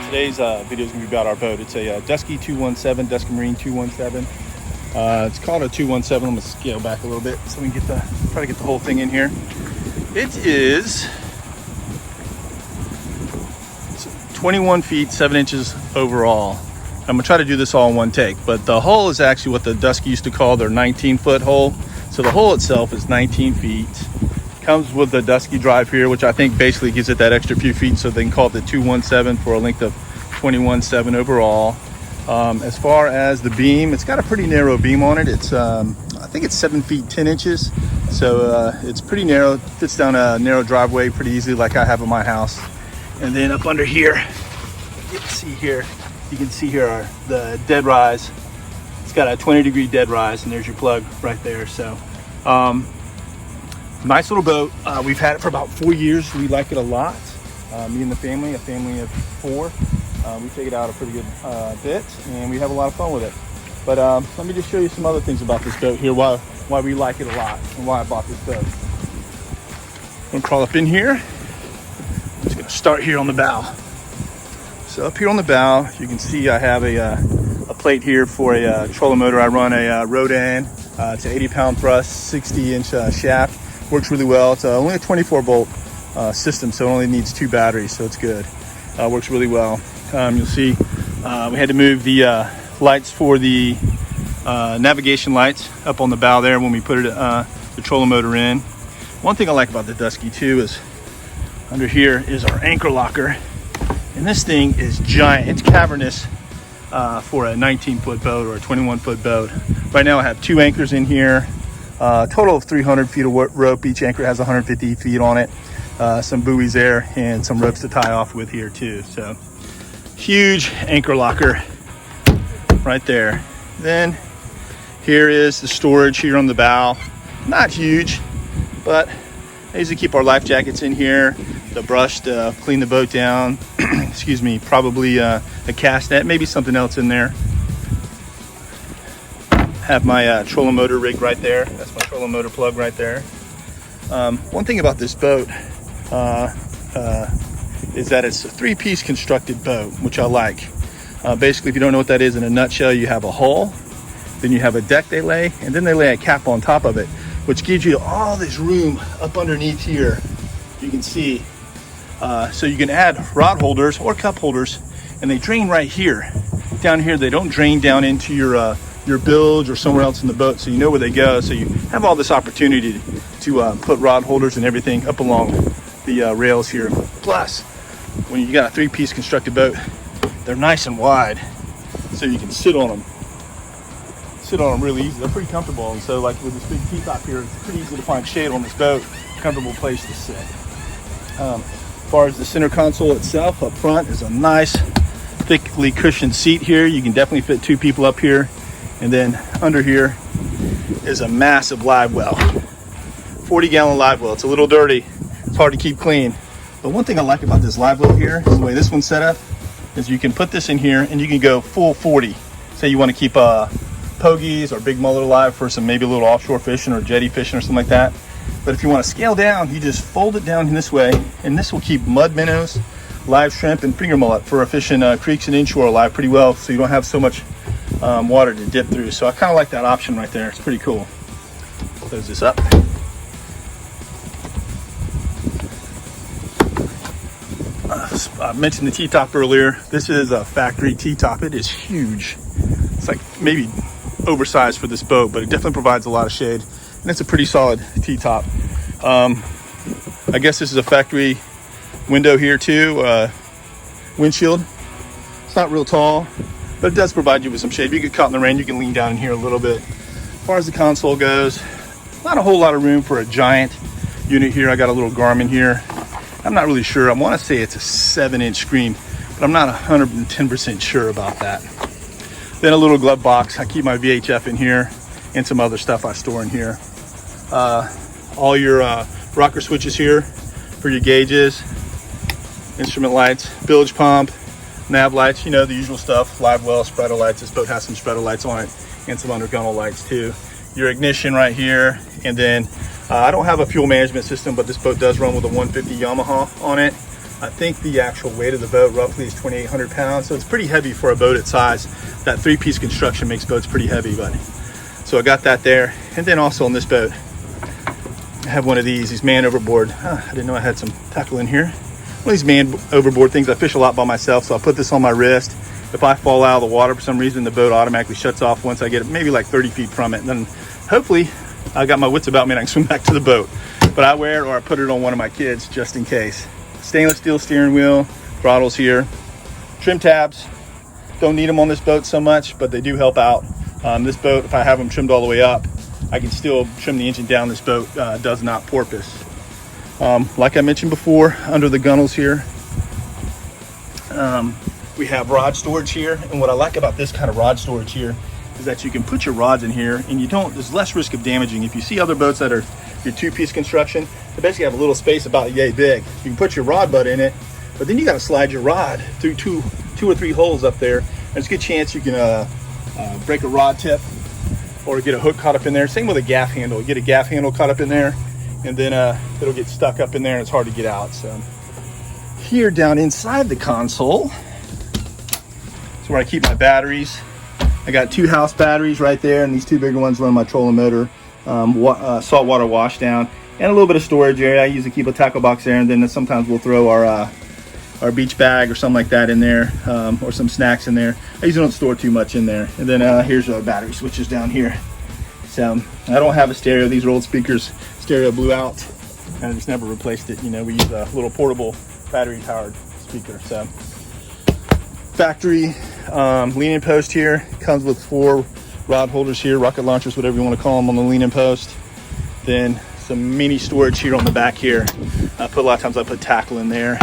Today's video is going to be about our boat. It's a Dusky 217, Dusky Marine 217. It's called a 217. I'm going to scale back a little bit so we can try to get the whole thing in here. It is 21 feet 7 inches overall. I'm going to try to do this all in one take, but the hull is actually what the Dusky used to call their 19-foot hull. So the hull itself is 19 feet. Comes with the Dusky drive here, which I think basically gives it that extra few feet, so they can call it the 217 for a length of 21.7 overall. As far as the beam, it's got a pretty narrow beam on it. It's I think it's 7 feet 10 inches, so it's pretty narrow. It fits down a narrow driveway pretty easily, like I have in my house. And then up under here, you can see here are the dead rise. It's got a 20-degree dead rise, and there's your plug right there. So nice little boat. We've had it for about 4 years. We like it a lot. Me and the family, a family of 4. We take it out a pretty good bit, and we have a lot of fun with it. But let me just show you some other things about this boat here, why we like it a lot and why I bought this boat. I'm gonna crawl up in here. I'm just gonna start here on the bow. So up here on the bow, you can see I have a plate here for a trolling motor. I run a Rodan. It's an 80-pound thrust, 60-inch shaft. Works really well. It's only a 24-volt system, so it only needs 2 batteries, so it's good. Works really well. You'll see we had to move the lights for the navigation lights up on the bow there when we put the trolling motor in. One thing I like about the Dusky too is under here is our anchor locker, and this thing is giant. It's cavernous for a 19-foot boat or a 21-foot boat. Right now I have 2 anchors in here. Total of 300 feet of rope. Each anchor has 150 feet on it. Some buoys there and some ropes to tie off with here too. So huge anchor locker right there. Then here is the storage here on the bow. Not huge, but I usually keep our life jackets in here, the brush to clean the boat down. Excuse me, probably a cast net, maybe something else in there. Have my trolling motor rig right there. That's my trolling motor plug right there. One thing about this boat is that it's a 3-piece constructed boat, which I like. Basically, if you don't know what that is in a nutshell, you have a hull, then you have a deck they lay, and then they lay a cap on top of it, which gives you all this room up underneath here. You can see. So you can add rod holders or cup holders, and they drain right here. Down here, they don't drain down into your bilge or somewhere else in the boat, so you know where they go. So you have all this opportunity to put rod holders and everything up along the rails here. Plus, when you got a 3-piece constructed boat, they're nice and wide, so you can sit on them really easy. They're pretty comfortable, and so like with this big T-top here, it's pretty easy to find shade on this boat. Comfortable place to sit. As far as the center console itself, up front is a nice thickly cushioned seat here. You can definitely fit 2 people up here. And then under here is a massive live well, 40-gallon live well. It's a little dirty. It's hard to keep clean. But one thing I like about this live well here is the way this one's set up is you can put this in here and you can go full 40. Say you want to keep pogies or big mullet alive for some maybe a little offshore fishing or jetty fishing or something like that. But if you want to scale down, you just fold it down in this way, and this will keep mud minnows, live shrimp, and finger mullet for fishing creeks and inshore alive pretty well, so you don't have so much water to dip through. So I kind of like that option right there. It's pretty cool. Close this up. I mentioned the T-top earlier. This is a factory T-top. It is huge. It's like maybe oversized for this boat, but it definitely provides a lot of shade, and it's a pretty solid T-top. I guess this is a factory window here too, windshield. It's not real tall, but it does provide you with some shade. If you get caught in the rain, you can lean down in here a little bit. As far as the console goes, not a whole lot of room for a giant unit here. I got a little Garmin here. I'm not really sure. I want to say it's a 7-inch screen, but I'm not 110% sure about that. Then a little glove box. I keep my VHF in here and some other stuff I store in here. All your rocker switches here for your gauges, instrument lights, bilge pump, nav lights, you know, the usual stuff, live well, spreader lights. This boat has some spreader lights on it and some undergunnel lights too. Your ignition right here, and then I don't have a fuel management system, but this boat does run with a 150 Yamaha on it. I think the actual weight of the boat roughly is 2,800 pounds. So it's pretty heavy for a boat its size. That 3-piece construction makes boats pretty heavy, but so I got that there. And then also on this boat, I have one of these man overboard. I didn't know I had some tackle in here. One of these man overboard things. I fish a lot by myself, so I put this on my wrist. If I fall out of the water for some reason, the boat automatically shuts off once I get maybe like 30 feet from it. And then hopefully I got my wits about me and I can swim back to the boat. But I wear it or I put it on one of my kids just in case. Stainless steel steering wheel, throttles here, trim tabs. Don't need them on this boat so much, but they do help out. This boat, if I have them trimmed all the way up, I can still trim the engine down. This boat does not porpoise. Like I mentioned before, under the gunnels here, we have rod storage here. And what I like about this kind of rod storage here is that you can put your rods in here and there's less risk of damaging. If you see other boats that are your 2-piece construction, they basically have a little space about yay big. You can put your rod butt in it, but then you got to slide your rod through two or three holes up there. There's a good chance you can break a rod tip or get a hook caught up in there. Same with a gaff handle. You get a gaff handle caught up in there and then it'll get stuck up in there and it's hard to get out. So here down inside the console is where I keep my batteries. I got 2 house batteries right there, and these 2 bigger ones run my trolling motor, saltwater wash down, and a little bit of storage area. I usually keep a tackle box there, and then sometimes we'll throw our beach bag or something like that in there, or some snacks in there. I usually don't store too much in there. And then here's our battery switches down here. So I don't have a stereo. These are old speakers. Stereo blew out, and I just never replaced it. You know, we use a little portable battery-powered speaker. So factory leaning post here comes with 4 rod holders here, rocket launchers, whatever you want to call them, on the leaning post. Then some mini storage here on the back here. A lot of times I put tackle in there.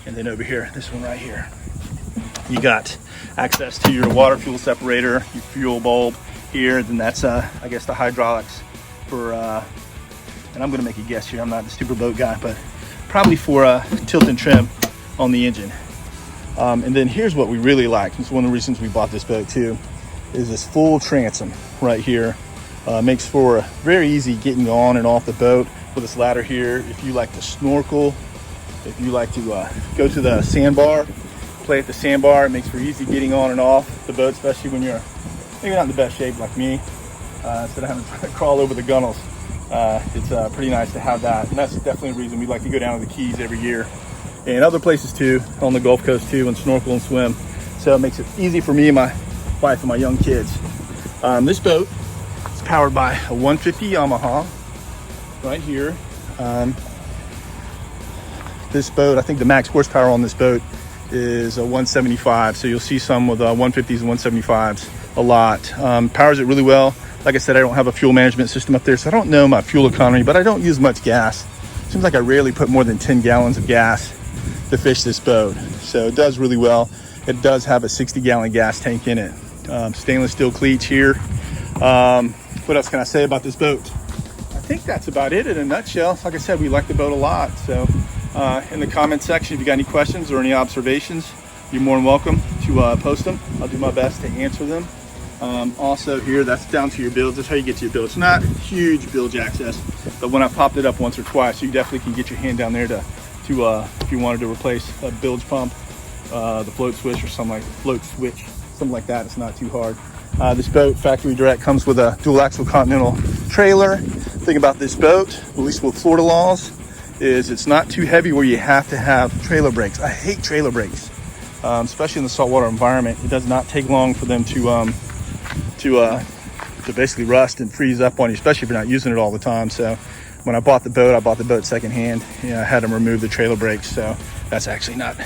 And then over here, this one right here, you got access to your water fuel separator, your fuel bulb here. Then that's I guess the hydraulics for and I'm gonna make a guess here, I'm not the super boat guy, but probably for tilt and trim on the engine. And then here's what we really like. It's one of the reasons we bought this boat too, is this full transom right here. Makes for very easy getting on and off the boat with this ladder here. If you like to snorkel, if you like to go to the sandbar, play at the sandbar, it makes for easy getting on and off the boat, especially when you're maybe not in the best shape like me. Instead of having to crawl over the gunnels, it's pretty nice to have that. And that's definitely a reason we like to go down to the Keys every year. And other places too, on the Gulf Coast too, and snorkel and swim. So it makes it easy for me and my wife and my young kids. This boat is powered by a 150 Yamaha right here. This boat, I think the max horsepower on this boat is a 175. So you'll see some with 150s and 175s a lot. Powers it really well. Like I said, I don't have a fuel management system up there, so I don't know my fuel economy, but I don't use much gas. Seems like I rarely put more than 10 gallons of gas to fish this boat. So it does really well. It does have a 60-gallon gas tank in it. Stainless steel cleats here. What else can I say about this boat? I think that's about it in a nutshell. Like I said, we like the boat a lot. So in the comment section, if you got any questions or any observations, you're more than welcome to post them. I'll do my best to answer them. Also here, that's down to your bilge. That's how you get to your bilge. It's not huge bilge access, but when I popped it up once or twice, you definitely can get your hand down there to if you wanted to replace a bilge pump, the float switch or something like that. It's not too hard. This boat, factory direct, comes with a dual axle Continental trailer. The thing about this boat, at least with Florida laws, is it's not too heavy where you have to have trailer brakes. I hate trailer brakes, especially in the saltwater environment. It does not take long for them to basically rust and freeze up on you, especially if you're not using it all the time. So when I bought the boat secondhand. I had them remove the trailer brakes, so that's actually not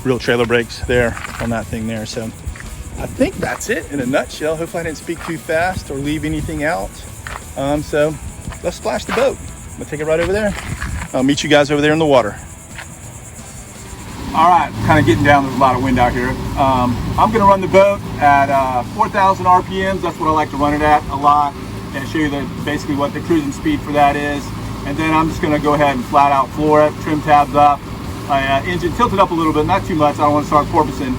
real trailer brakes there on that thing there. So I think that's it in a nutshell. Hopefully I didn't speak too fast or leave anything out. So let's splash the boat. I'm gonna take it right over there. I'll meet you guys over there in the water. All right, kind of getting down. There's a lot of wind out here. I'm gonna run the boat at 4,000 RPMs. That's what I like to run it at a lot, and show you basically what the cruising speed for that is. And then I'm just gonna go ahead and flat out floor it, trim tabs up, engine tilted up a little bit, not too much. I don't want to start porpoising.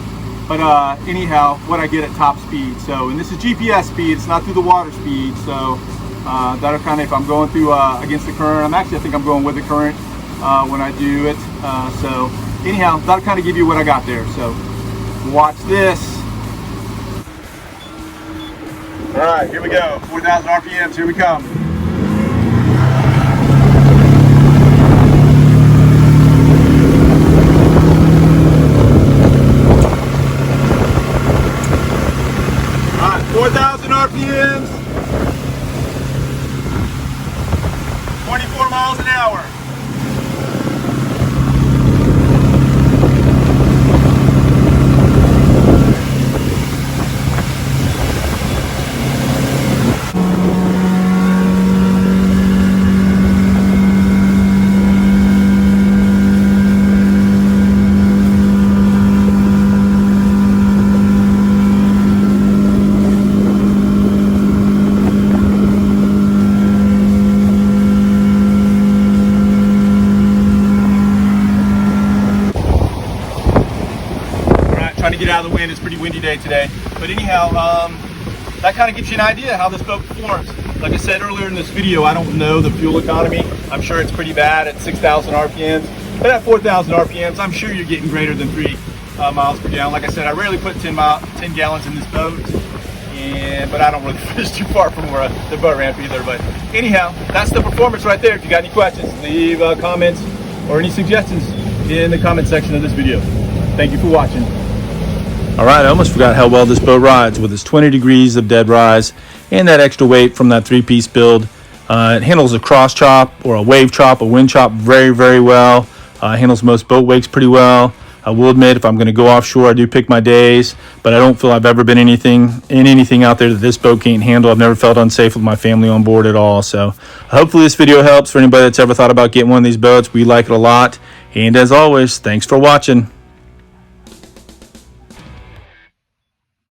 But anyhow, what I get at top speed. So, and this is GPS speed, it's not through the water speed. So that'll kind of, if I'm going through against the current, I think I'm going with the current. when I do it. So anyhow, that'll kind of give you what I got there. So watch this. All right, here we go. 4,000 RPMs, here we come. All right, 4,000 RPMs. 24 miles an hour. Trying to get out of the wind. It's a pretty windy day today. But anyhow, that kind of gives you an idea how this boat performs. Like I said earlier in this video, I don't know the fuel economy. I'm sure it's pretty bad at 6,000 RPMs. But at 4,000 RPMs, I'm sure you're getting greater than 3 miles per gallon. Like I said, I rarely put 10 gallons in this boat. But I don't really fish too far from where the boat ramp either. But anyhow, that's the performance right there. If you got any questions, leave comments or any suggestions in the comment section of this video. Thank you for watching. All right, I almost forgot how well this boat rides with its 20 degrees of dead rise and that extra weight from that 3-piece build. It handles a cross chop or a wave chop, a wind chop very, very well. Handles most boat wakes pretty well. I will admit, if I'm going to go offshore, I do pick my days, but I don't feel I've ever been in anything out there that this boat can't handle. I've never felt unsafe with my family on board at all. So hopefully this video helps for anybody that's ever thought about getting one of these boats. We like it a lot. And as always, thanks for watching.